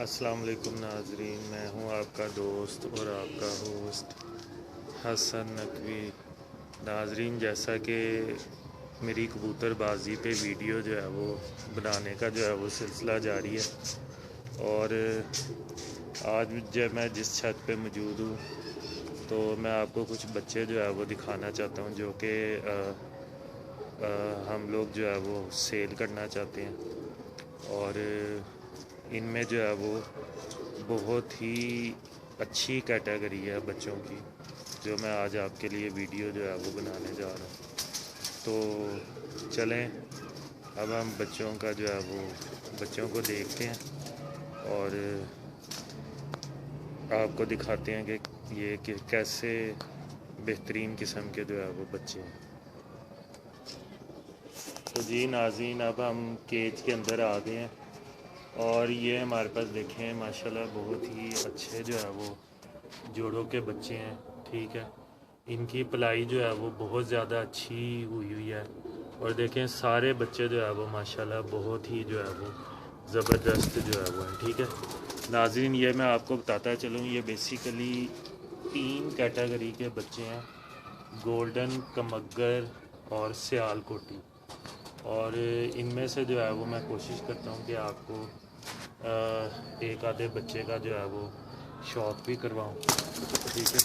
السلام علیکم ناظرین، میں ہوں آپ کا دوست اور آپ کا ہوسٹ حسن نقوی۔ ناظرین، جیسا کہ میری کبوتر بازی پہ ویڈیو جو ہے وہ بنانے کا جو ہے وہ سلسلہ جاری ہے، اور آج جب میں جس چھت پہ موجود ہوں تو میں آپ کو کچھ بچے جو ہے وہ دکھانا چاہتا ہوں جو کہ ہم لوگ جو ہے وہ سیل کرنا چاہتے ہیں، اور ان میں جو ہے وہ بہت ہی اچھی کیٹیگری ہے بچوں کی، جو میں آج آپ کے لیے ویڈیو جو ہے وہ بنانے جا رہا ہوں۔ تو چلیں اب ہم بچوں کا جو ہے وہ بچوں کو دیکھتے ہیں اور آپ کو دکھاتے ہیں کہ یہ کہ کیسے بہترین قسم کے جو ہے وہ بچے ہیں۔ تو جی ناظرین، اب ہم کیج کے اندر آ گئے ہیں، اور یہ ہمارے پاس دیکھیں ماشاءاللہ بہت ہی اچھے جو ہے وہ جوڑوں کے بچے ہیں، ٹھیک ہے۔ ان کی پلائی جو ہے وہ بہت زیادہ اچھی ہوئی ہے، اور دیکھیں سارے بچے جو ہے وہ ماشاءاللہ بہت ہی جو ہے وہ زبردست جو ہے وہ ہیں، ٹھیک ہے ناظرین۔ یہ میں آپ کو بتاتا چلوں، یہ بیسیکلی 3 کیٹیگری کے بچے ہیں: گولڈن، کمگر اور سیال کوٹی، اور ان میں سے جو ہے وہ میں کوشش کرتا ہوں کہ آپ کو ایک آدھے بچے کا جو ہے وہ شوق بھی کرواؤں، ٹھیک ہے۔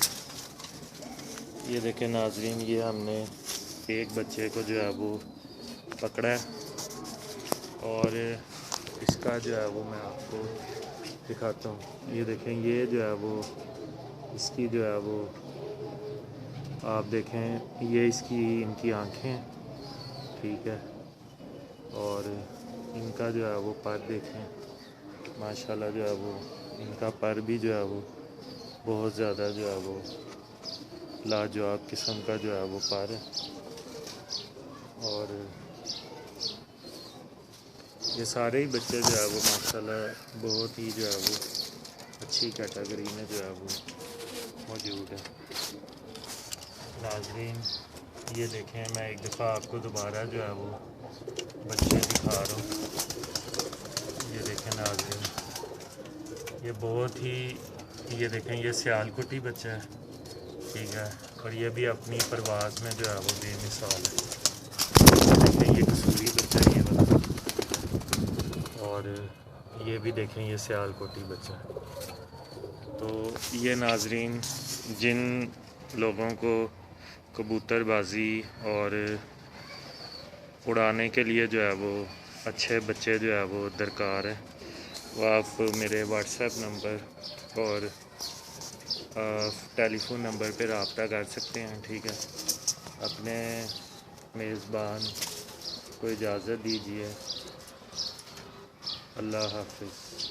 یہ دیکھیں ناظرین، یہ ہم نے ایک بچے کو جو ہے وہ پکڑا ہے، اور اس کا جو ہے وہ میں آپ کو دکھاتا ہوں۔ یہ دیکھیں، یہ جو ہے وہ اس کی جو ہے وہ آپ دیکھیں، یہ اس کی ان کی آنکھیں، ٹھیک ہے، اور ان کا جو ہے وہ پر دیکھیں ماشاءاللہ جو ہے وہ ان کا پر بھی جو ہے وہ بہت زیادہ جو ہے وہ لاجواب قسم کا جو ہے وہ پر ہے، اور یہ سارے ہی بچے جو ہے وہ ماشاءاللہ بہت ہی جو ہے وہ اچھی کیٹیگری میں جو ہے وہ موجود ہے۔ ناظرین یہ دیکھیں، میں ایک دفعہ آپ کو دوبارہ جو ہے وہ بچے دکھا رہا ہوں۔ یہ دیکھیں ناظرین، یہ بہت ہی، یہ دیکھیں یہ سیال کوٹی بچہ ہے، ٹھیک ہے، اور یہ بھی اپنی پرواز میں جو ہے وہ بے مثال ہے۔ دیکھیں یہ کسوری بچہ ہے، یہ والا، اور یہ بھی دیکھیں یہ سیال کوٹی بچہ ہے۔ تو یہ ناظرین، جن لوگوں کو کبوتر بازی اور اڑانے کے لیے جو ہے وہ اچھے بچے جو ہے وہ درکار ہیں، وہ آپ میرے واٹس ایپ نمبر اور ٹیلی فون نمبر پہ رابطہ کر سکتے ہیں، ٹھیک ہے۔ اپنے میزبان کو اجازت دیجیے۔ اللہ حافظ۔